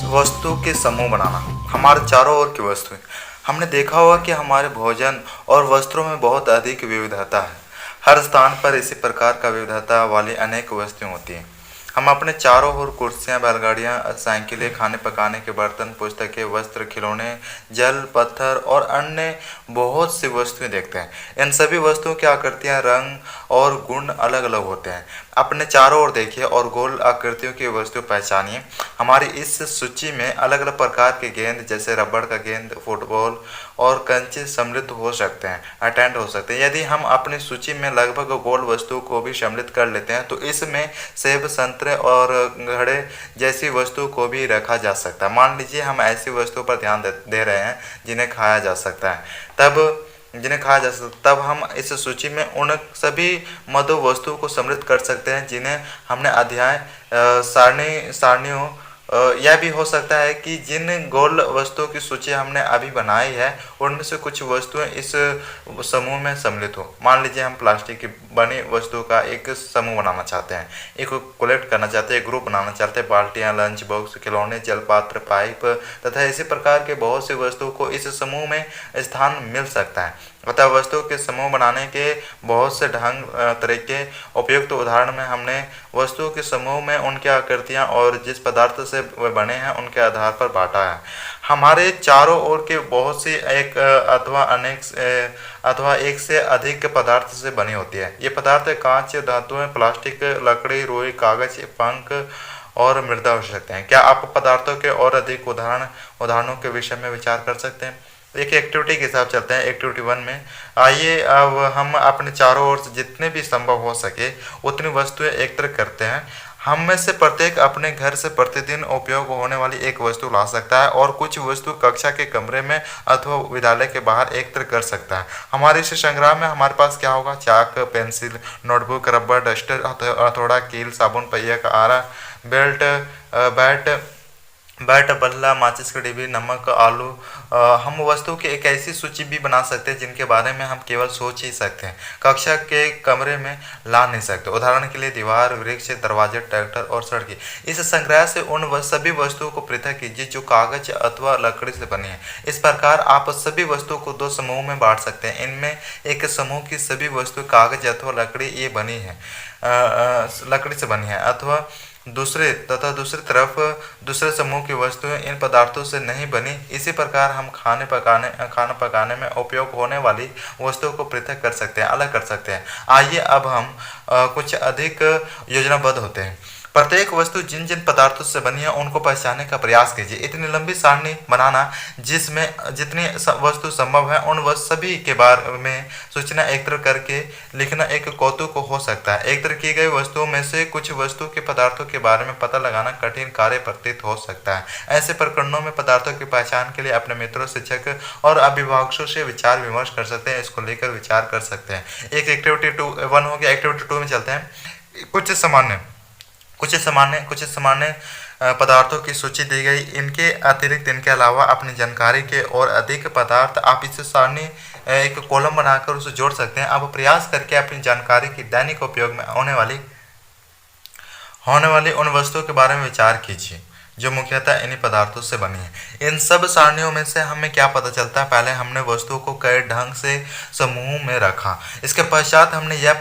वस्तु के समूह बनाना। हमारे चारों ओर की वस्तुएं। हमने देखा होगा कि हमारे भोजन और वस्त्रों में बहुत अधिक विविधता है। हर स्थान पर इसी प्रकार का विविधता वाली अनेक वस्तुएं होती हैं। हम अपने चारों ओर कुर्सियां, बैलगाड़ियां, साइकिलें, खाने पकाने के बर्तन, पुस्तकें, वस्त्र, खिलौने, जल, पत्थर और अन्य बहुत सी वस्तुएं देखते हैं। इन सभी वस्तुओं की आकृतियां, रंग और गुण अलग अलग होते हैं। अपने चारों ओर देखिए और गोल आकृतियों की वस्तु पहचानिए। हमारी इस सूची में अलग अलग प्रकार के गेंद जैसे रबड़ का गेंद, फुटबॉल और कंचे सम्मिलित हो सकते हैं, अटेंड हो सकते हैं। यदि हम अपनी सूची में लगभग गोल वस्तु को भी सम्मिलित कर लेते हैं तो इसमें सेब, संतरे और घड़े जैसी वस्तु को भी रखा जा सकता है। मान लीजिए हम ऐसी वस्तुओं पर ध्यान दे रहे हैं जिन्हें खाया जा सकता है, तब हम इस सूची में उन सभी मधु वस्तुओं को सम्मिलित कर सकते हैं जिन्हें हमने अध्याय सारणियों यह भी हो सकता है कि जिन गोल वस्तुओं की सूची हमने अभी बनाई है उनमें से कुछ वस्तुएं इस समूह में सम्मिलित हो। मान लीजिए हम प्लास्टिक की बनी वस्तुओं का एक समूह बनाना चाहते हैं, एक कलेक्ट करना चाहते हैं, एक ग्रुप बनाना चाहते हैं। बाल्टियां, लंच बॉक्स, खिलौने, जलपात्र, पाइप तथा इसी प्रकार के बहुत सी वस्तुओं को इस समूह में स्थान मिल सकता है। अतः वस्तुओं के समूह बनाने के बहुत से तरीके उपयुक्त उदाहरण में हमने वस्तुओं के समूह में उनकी आकृतियां और जिस पदार्थ से वे बने हैं उनके आधार पर बांटा है। हमारे चारों ओर के बहुत सी एक अथवा एक से अधिक पदार्थ से बनी होती है। ये पदार्थ कांच, धातुएं, प्लास्टिक, लकड़ी, रुई, कागज, पंख और मृदा हो सकते हैं। क्या आप पदार्थों के और अधिक उदाहरणों के विषय में विचार कर सकते हैं? एक एक्टिविटी के हिसाब चलते हैं। एक्टिविटी 1 में आइए अब हम अपने चारों ओर से जितने भी संभव हो सके उतनी वस्तुएं एकत्र करते हैं। हम में से प्रत्येक अपने घर से प्रतिदिन उपयोग होने वाली एक वस्तु ला सकता है और कुछ वस्तु कक्षा के कमरे में अथवा विद्यालय के बाहर एकत्र कर सकता है। हमारे इस संग्रह में हमारे पास क्या होगा? चाक, पेंसिल, नोटबुक, रबर, डस्टर, हथौड़ा, कील, साबुन, पहिया का आरा, बैट, बल्ला, माचिस की डिब्बी, नमक, आलू। हम वस्तु की एक ऐसी सूची भी बना सकते हैं जिनके बारे में हम केवल सोच ही सकते हैं, कक्षा के कमरे में ला नहीं सकते। उदाहरण के लिए दीवार, वृक्ष, दरवाजे, ट्रैक्टर और सड़कें। इस संग्रह से उन सभी वस्तुओं को पृथक कीजिए जो कागज अथवा लकड़ी से बनी है। इस प्रकार आप सभी वस्तुओं को 2 समूह में बांट सकते हैं। इनमें एक समूह की सभी वस्तु कागज अथवा लकड़ी से बनी है अथवा दूसरी तरफ दूसरे समूह की वस्तुएं इन पदार्थों से नहीं बनी। इसी प्रकार हम खाना पकाने में उपयोग होने वाली वस्तुओं को पृथक कर सकते हैं, अलग कर सकते हैं। आइए अब हम कुछ अधिक योजनाबद्ध होते हैं। प्रत्येक वस्तु जिन जिन पदार्थों से बनी है उनको पहचानने का प्रयास कीजिए। इतनी लंबी सारणी बनाना जिसमें जितनी वस्तु संभव है उन सभी के बारे में सूचना एकत्र करके लिखना एक कौतुक हो सकता है। एकत्र की गई वस्तुओं में से कुछ वस्तु के पदार्थों के बारे में पता लगाना कठिन कार्य प्रतीत हो सकता है। ऐसे प्रकरणों में पदार्थों की पहचान के लिए अपने मित्रों, शिक्षक और अभिभावकों से विचार विमर्श कर सकते हैं, इसको लेकर विचार कर सकते हैं। एक एक्टिविटी 1 हो गया। एक्टिविटी 2 में चलते हैं। कुछ सामान्य पदार्थों की सूची दी गई। इनके अतिरिक्त, इनके अलावा अपनी जानकारी के और अधिक पदार्थ आप इस सारणी एक कॉलम बनाकर उसे जोड़ सकते हैं। आप प्रयास करके अपनी जानकारी की दैनिक उपयोग में होने वाली उन वस्तुओं के बारे में विचार कीजिए जो मुख्यतः इन्हीं पदार्थों से बनी है। इन सब सारणियों में से हमें क्या पता चलता है? पहले हमने वस्तुओं को कई ढंग से समूह में रखा। इसके पश्चात हमने यह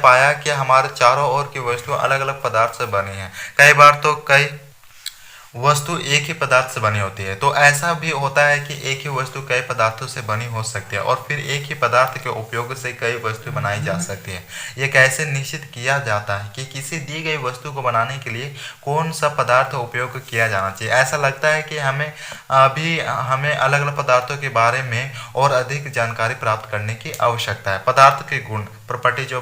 पाया कि हमारे चारों ओर की वस्तुएं अलग अलग पदार्थ से बनी हैं। कई बार तो कई वस्तु एक ही पदार्थ से बनी होती है। तो ऐसा भी होता है कि एक ही वस्तु कई पदार्थों से बनी हो सकती है और फिर एक ही पदार्थ के उपयोग से कई वस्तु बनाई जा सकती है। यह कैसे निश्चित किया जाता है कि किसी दी गई वस्तु को बनाने के लिए कौन सा पदार्थ उपयोग किया जाना चाहिए? ऐसा लगता है कि हमें अलग अलग पदार्थों के बारे में और अधिक जानकारी प्राप्त करने की आवश्यकता है। पदार्थ के गुण, प्रॉपर्टीज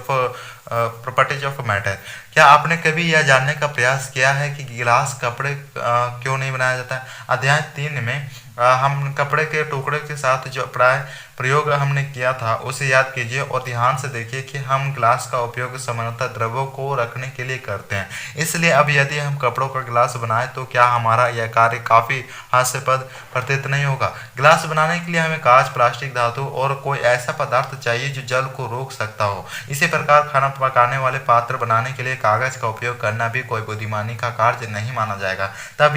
ऑफ मैटर। क्या आपने कभी यह जानने का प्रयास किया है कि गिलास कपड़े क्यों नहीं बनाया जाता है? अध्याय 3 में हम कपड़े के टुकड़े के साथ जो प्राय प्रयोग हमने किया था उसे याद कीजिए और ध्यान से देखिए कि हम ग्लास का उपयोग सामान्यतः द्रव्यों को रखने के लिए करते हैं। इसलिए अब यदि हम कपड़ों का गिलास बनाएं तो क्या हमारा यह कार्य काफ़ी हास्यास्पद प्रतीत नहीं होगा? गिलास बनाने के लिए हमें कांच, प्लास्टिक, धातु और कोई ऐसा पदार्थ चाहिए जो जल को रोक सकता हो। इसी प्रकार खाना पकाने वाले पात्र बनाने के लिए कागज का उपयोग करना भी कोई बुद्धिमानी का कार्य नहीं माना जाएगा। तब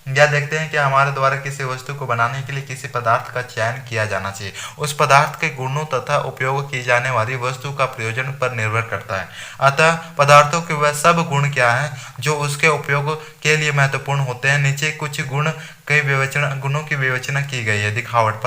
यह देखते हैं कि हमारे द्वारा किसी वस्तु को बनाने के लिए किसी पदार्थ का चयन किया जाना चाहिए। उस पदार्थ के गुणों तथा उपयोग की जाने वाली वस्तु का प्रयोजन पर निर्भर करता है। अतः पदार्थों के वह सब गुण क्या हैं जो उसके उपयोग के लिए महत्वपूर्ण होते हैं। नीचे कुछ गुणों की विवेचना की गई है। दिखावट।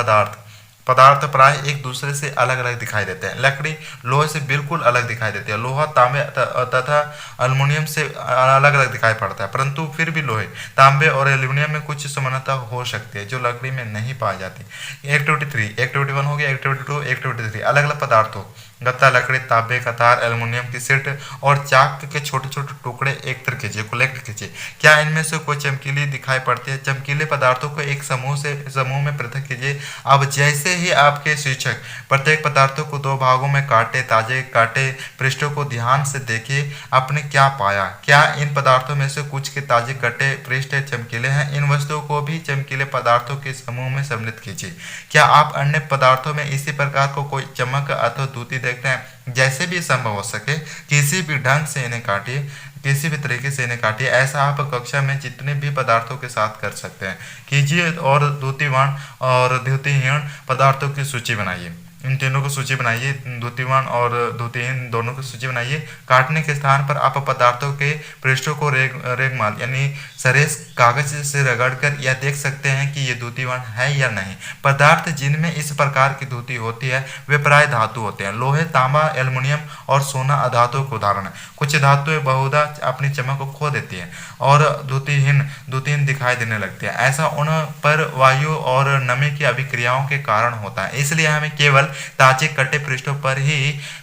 पदार्थ प्राय एक दूसरे से अलग अलग दिखाई देते हैं। लकड़ी लोहे से बिल्कुल अलग दिखाई देती है। लोहा तांबे तथा एल्युमिनियम से अलग अलग दिखाई पड़ता है, परंतु फिर भी लोहे, तांबे और एल्युमिनियम में कुछ समानता हो सकती है जो लकड़ी में नहीं पाई जाती। एक्टिविटी 1 हो गया। Activity 2, activity 3। अलग अलग पदार्थों गत्ता, लकड़ी, तांबे का तार, एल्युमिनियम की शीट और चाक के छोटे छोटे टुकड़े एकत्र कीजिए, कलेक्ट कीजिए। क्या इनमें से कोई चमकीली दिखाई पड़ती है? चमकीले पदार्थों को एक समूह में पृथक कीजिए। अब जैसे ही आपके शिक्षक प्रत्येक पदार्थों को 2 भागों में ताजे काटे पृष्ठों को ध्यान से देखिए, आपने क्या पाया? क्या इन पदार्थों में से कुछ के ताजे कटे पृष्ठ चमकीले हैं? इन वस्तुओं को भी चमकीले पदार्थों के समूह में सम्मिलित कीजिए। क्या आप अन्य पदार्थों में इसी प्रकार को कोई चमक अथवा द्युति देखते हैं? जैसे भी संभव हो सके किसी भी ढंग से इन्हें काटिए, किसी भी तरीके से इन्हें काटिए। ऐसा आप कक्षा में जितने भी पदार्थों के साथ कर सकते हैं कीजिए और द्युतिवान और द्युतिहीन पदार्थों की सूची बनाइए। इन तीनों की सूची बनाइए, द्युतिवान और द्युतिहीन दोनों की सूची बनाइए। काटने के स्थान पर आप पदार्थों के पृष्ठों को रेगमाल यानी सरेस कागज से रगड़कर यह देख सकते हैं कि ये द्युतिवान है या नहीं। पदार्थ जिनमें इस प्रकार की द्युति होती है वे प्राय धातु होते हैं। लोहे, तांबा, एल्युमिनियम और सोना अधातु के उदाहरण है। कुछ धातुएं बहुधा अपनी चमक को खो देती हैं और द्युतिहीन दिखाई देने लगती है। ऐसा उन पर वायु और नमी की अभिक्रियाओं के कारण होता है। इसलिए हमें केवल ताजे कटे पृष्ठों पर ही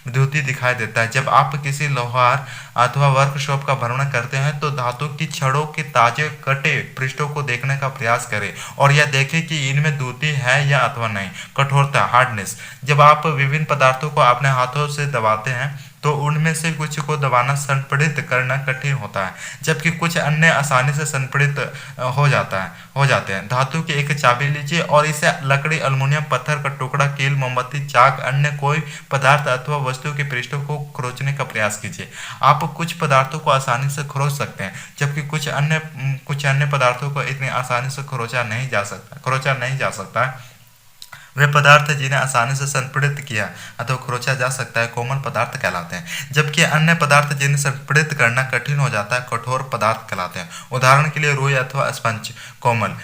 द्युति दिखाई देता है। जब आप किसी लोहार अथवा वर्कशॉप का भ्रमण करते हैं तो धातु की छड़ों के ताजे कटे पृष्ठों को देखने का प्रयास करें और यह देखें कि इनमें द्युति है या अथवा नहीं। कठोरता, हार्डनेस। जब आप विभिन्न पदार्थों को अपने हाथों से दबाते हैं तो उनमें से कुछ को दबाना संपीड़ित करना कठिन होता है, जबकि कुछ अन्य आसानी से संपीड़ित हो जाते हैं। धातु की एक चाबी लीजिए और इसे लकड़ी, एल्युमिनियम, पत्थर का टुकड़ा, कील, मोमबत्ती, चाक, अन्य कोई पदार्थ अथवा वस्तु के पृष्ठों को खरोचने का प्रयास कीजिए। आप कुछ पदार्थों को आसानी से खरोच सकते हैं, जबकि कुछ अन्य पदार्थों को इतनी आसानी से खरोचा नहीं जा सकता। वे पदार्थ जिन्हें आसानी से संपीड़ित किया अथवा खरोचा जा सकता है कोमल पदार्थ कहलाते हैं, जबकि अन्य पदार्थ जिन्हें संपीड़ित करना कठिन हो जाता है कठोर पदार्थ कहलाते हैं। उदाहरण के लिए रुई अथवा स्पंज कोमल,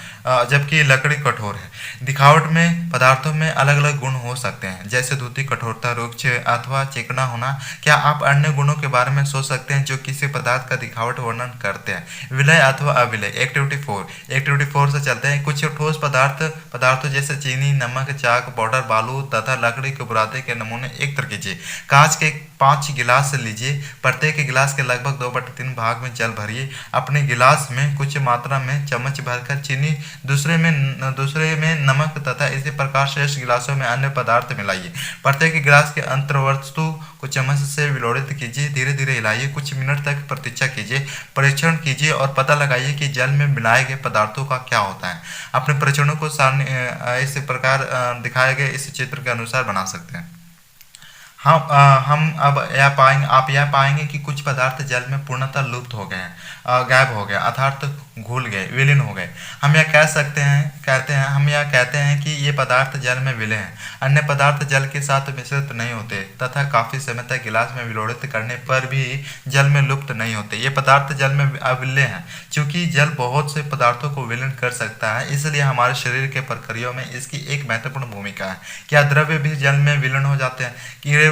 जबकि लकड़ी कठोर है। दिखावट में पदार्थों में अलग अलग गुण हो सकते हैं, जैसे द्युति, कठोरता, रुक्ष अथवा चिकना होना। क्या आप अन्य गुणों के बारे में सोच सकते हैं जो किसी पदार्थ का दिखावट वर्णन करते हैं? विलय अथवा अविलय। एक्टिविटी 4 से चलते हैं। कुछ ठोस पदार्थों जैसे चीनी, नमक, चाक, पाउडर, बालू तथा लकड़ी के बुरादे के नमूने एकत्र कीजिए। कांच के 5 गिलास लीजिए। प्रत्येक गिलास के लगभग 2/3 भाग में जल भरिए। अपने गिलास में कुछ मात्रा में चम्मच भरकर चीनी, दूसरे में नमक तथा इसी प्रकार शेष गिलासों में अन्य पदार्थ मिलाइए। प्रत्येक गिलास के अंतर्वस्तु को चम्मच से विलोड़ित कीजिए। धीरे धीरे हिलाइए। कुछ मिनट तक प्रतीक्षा कीजिए। परीक्षण कीजिए और पता लगाइए कि जल में मिलाए गए पदार्थों का क्या होता है। अपने परीक्षणों को इस प्रकार दिखाए गए इस चित्र के अनुसार बना सकते हैं। हम अब आप यह पाएंगे कि कुछ पदार्थ जल में पूर्णतः लुप्त हो गए हैं, गायब हो गए, अर्थात घुल गए, विलीन हो गए। हम यह कहते हैं कि ये पदार्थ जल में विलय हैं। अन्य पदार्थ जल के साथ मिश्रित नहीं होते तथा काफी समय तक गिलास में विलोड़ित करने पर भी जल में लुप्त नहीं होते। ये पदार्थ जल में अविलय हैं। चूंकि जल बहुत से पदार्थों को विलीन कर सकता है, इसलिए हमारे शरीर के प्रक्रियाओं में इसकी एक महत्वपूर्ण भूमिका है। क्या द्रव्य भी जल में विलीन हो जाते हैं?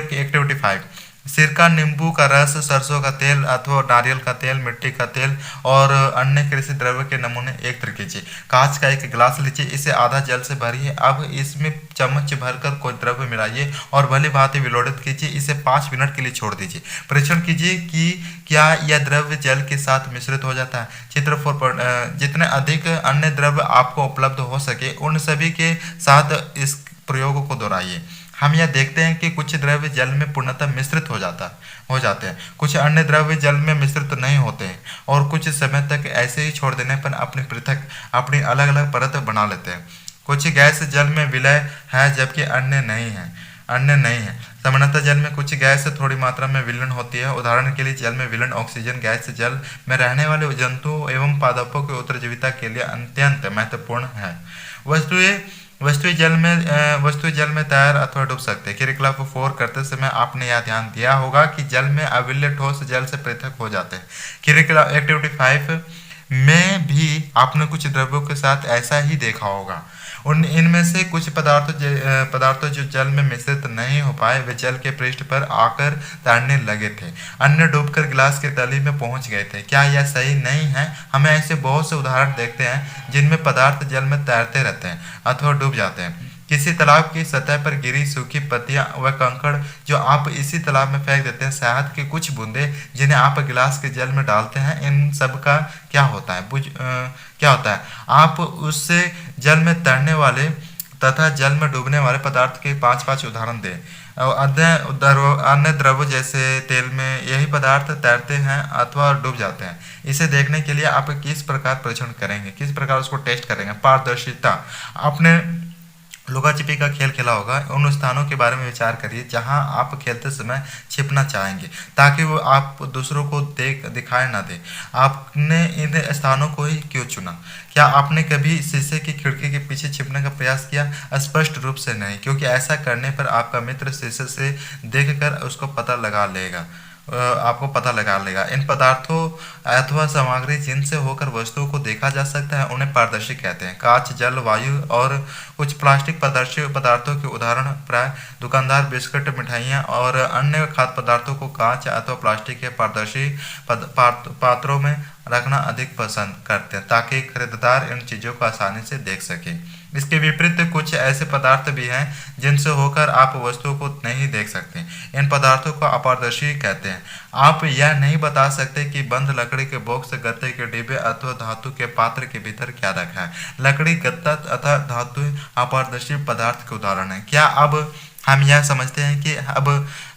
एक्टिविटी 5। सिरका, नींबू का रस, सरसों का तेल अथवा नारियल का तेल, मिट्टी का तेल और अन्य कृषि द्रव्य के नमूने एकत्र कीजिए। कांच का एक गिलास लीजिए, इसे आधा जल से भरिए। अब इसमें चम्मच भरकर कोई द्रव्य मिलाइए और भली भांति विलोड़ित कीजिए। इसे 5 मिनट के लिए छोड़ दीजिए। परीक्षण कीजिए कि क्या यह द्रव्य जल के साथ मिश्रित हो जाता है। चित्र 4 जितने अधिक अन्य द्रव्य आपको उपलब्ध हो सके उन सभी के साथ इस प्रयोग को दोहराइए। हम यह देखते हैं कि कुछ द्रव्य जल में पूर्णतः मिश्रित हो जाते हैं, कुछ अन्य द्रव्य जल में मिश्रित नहीं होते हैं और कुछ समय तक ऐसे ही छोड़ देने पर अपनी अलग अलग परत बना लेते हैं। कुछ गैस जल में विलय है जबकि अन्य नहीं है। सामान्यतः जल में कुछ गैस थोड़ी मात्रा में विलीन होती है। उदाहरण के लिए जल में विलीन ऑक्सीजन गैस जल में रहने वाले जंतुओं एवं पादपों की उत्तरजीविता के लिए अत्यंत महत्वपूर्ण है। वस्तुएं जल में तैर अथवा डूब सकते हैं। क्रियाकलाप 4 करते समय आपने यह ध्यान दिया होगा कि जल में अविरल ठोस जल से पृथक हो जाते हैं। क्रियाकलाप एक्टिविटी 5 में भी आपने कुछ द्रव्यों के साथ ऐसा ही देखा होगा। इनमें से कुछ पदार्थों जो जल में मिश्रित नहीं हो पाए वे जल के पृष्ठ पर आकर तैरने लगे थे, अन्य डूबकर गिलास के तली में पहुंच गए थे। क्या यह सही नहीं है? हमें ऐसे बहुत से उदाहरण देखते हैं जिनमें पदार्थ जल में तैरते रहते हैं अथवा डूब जाते हैं। किसी तालाब की सतह पर गिरी सूखी पत्तियां व कंकड़ जो आप इसी तालाब में फेंक देते हैं, शहद की कुछ बूंदें जिन्हें आप गिलास के जल में डालते हैं, इन सब का क्या होता है? आप उससे जल में तैरने वाले तथा जल में डूबने वाले पदार्थ के 5 उदाहरण दें। अन्य द्रव्य जैसे तेल में यही पदार्थ तैरते हैं अथवा डूब जाते हैं। इसे देखने के लिए आप किस प्रकार परीक्षण करेंगे, किस प्रकार उसको टेस्ट करेंगे? पारदर्शिता। आपने लुका छिपी का खेल खेला होगा। उन स्थानों के बारे में विचार करिए जहां आप खेलते समय छिपना चाहेंगे ताकि वो आप दूसरों को दिखाई ना दे। आपने इन स्थानों को ही क्यों चुना? क्या आपने कभी शीशे की खिड़की के पीछे छिपने का प्रयास किया? स्पष्ट रूप से नहीं, क्योंकि ऐसा करने पर आपका मित्र शीशे से देखकर उसको आपको पता लगा लेगा। इन पदार्थों अथवा सामग्री जिनसे होकर वस्तुओं को देखा जा सकता है उन्हें पारदर्शी कहते हैं। कांच, जल, वायु और कुछ प्लास्टिक पारदर्शी पदार्थों के उदाहरण प्राय दुकानदार बिस्कुट, मिठाइयाँ और अन्य खाद्य पदार्थों को कांच अथवा प्लास्टिक के पारदर्शी पात्रों में रखना अधिक पसंद करते हैं ताकि खरीदार इन चीज़ों को आसानी से देख सके। इसके विपरीत कुछ ऐसे पदार्थ भी हैं जिनसे होकर आप वस्तुओं को नहीं देख सकते। इन पदार्थों को अपारदर्शी कहते हैं। आप यह नहीं बता सकते कि बंद लकड़ी के बॉक्स, गत्ते के डिब्बे अथवा धातु के पात्र के भीतर क्या रखा है। लकड़ी, गत्ता तथा धातु अपारदर्शी पदार्थ के उदाहरण हैं। क्या अब हम यह समझते हैं कि अब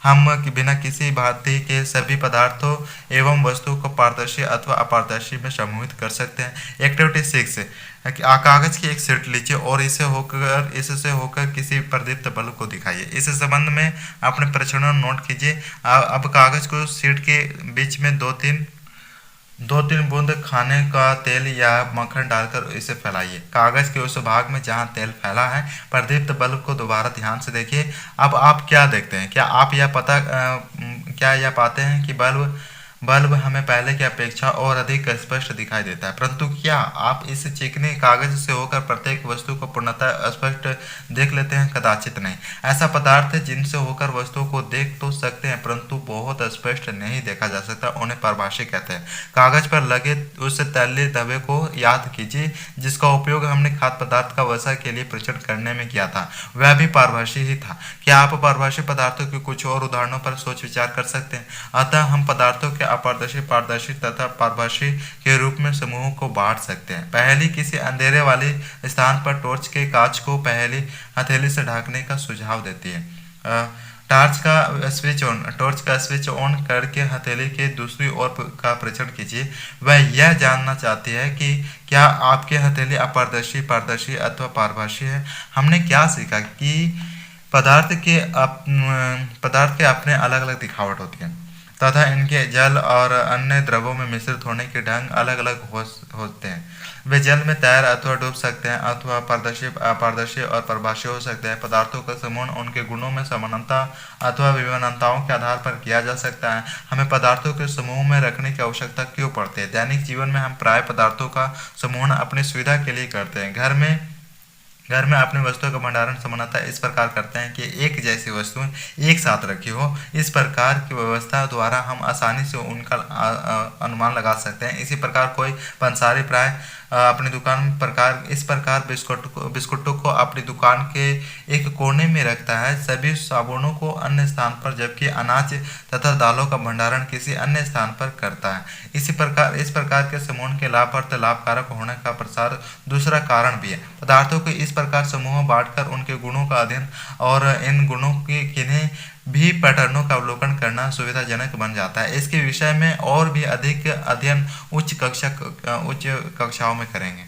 हम बिना किसी भ्रांति के सभी पदार्थों एवं वस्तुओं को पारदर्शी अथवा अपारदर्शी में समूहित कर सकते हैं? एक्टिविटी 6 कागज की एक शीट लीजिए और इससे होकर किसी प्रदीप्त बल्ब को दिखाइए। इस संबंध में अपने परीक्षणों नोट कीजिए। अब कागज को शीट के बीच में दो तीन बूंद खाने का तेल या मक्खन डालकर इसे फैलाइए। कागज के उस भाग में जहां तेल फैला है प्रदीप्त बल्ब को दोबारा ध्यान से देखिए। अब आप क्या देखते हैं? क्या यह पाते हैं कि बल्ब हमें पहले की अपेक्षा और अधिक स्पष्ट दिखाई देता है, परंतु क्या आप इस चिकने कागज से होकर प्रत्येक वस्तु को पूर्णतः स्पष्ट देख लेते हैं? कदाचित नहीं। ऐसा पदार्थ है जिनसे होकर वस्तुओं को देख तो सकते हैं परंतु बहुत स्पष्ट नहीं देखा जा सकता, उन्हें पारभाषी कहते हैं। कागज पर लगे उस तैलीय धब्बे को याद कीजिए जिसका उपयोग हमने खाद्य पदार्थ का वसा के लिए परीक्षण करने में किया था, वह भी पारभाषी ही था। क्या आप पारभाषी पदार्थों के कुछ और उदाहरणों पर सोच विचार कर सकते हैं? अतः हम पदार्थों के अपारदर्शी, पारदर्शी तथा पारभाषी के रूप में समूहों को बांट सकते हैं। पहली, किसी अंधेरे वाले स्थान पर टॉर्च के कांच को पहली हथेली से ढकने का सुझाव देती है। टॉर्च का स्विच ऑन करके हथेली के दूसरी ओर का परीक्षण कीजिए। वह यह जानना चाहती है कि क्या आपकी हथेली अपारदर्शी, पारदर्शी अथवा पारभाषी है। हमने क्या सीखा कि पदार्थ के अपने अलग अलग दिखावट होती है तथा इनके जल और अन्य द्रवों में मिश्रित होने के ढंग अलग अलग होते हैं। वे जल में तैर अथवा डूब सकते हैं अथवा अपारदर्शी और पारभाषी हो सकते हैं। पदार्थों का समूह उनके गुणों में समानता अथवा विभिन्नताओं के आधार पर किया जा सकता है। हमें पदार्थों के समूह में रखने की आवश्यकता क्यों पड़ती है? दैनिक जीवन में हम प्राय पदार्थों का समूह अपनी सुविधा के लिए करते हैं। घर में घर में अपनी वस्तुओं का भंडारण सामान्यतः इस प्रकार करते हैं कि एक जैसी वस्तुएं एक साथ रखी हो। इस प्रकार की व्यवस्था द्वारा हम आसानी से उनका अनुमान लगा सकते हैं। इसी प्रकार कोई पंसारी प्राय अपनी दुकान प्रकार इस प्रकार बिस्कुटों को अपनी दुकान के एक कोने में रखता है, सभी साबुनों को अन्य स्थान पर, जबकि अनाज तथा दालों का भंडारण किसी अन्य स्थान पर करता है। इस प्रकार के समूह के लाभ और लाभकारक होने का प्रसार दूसरा कारण भी है। पदार्थों को इस प्रकार समूह बांटकर उनके गुणों का अध्ययन और इन गुणों के किन्हीं भी पैटर्नों का अवलोकन करना सुविधाजनक बन जाता है। इसके विषय में और भी अधिक अध्ययन उच्च कक्षाओं में करेंगे।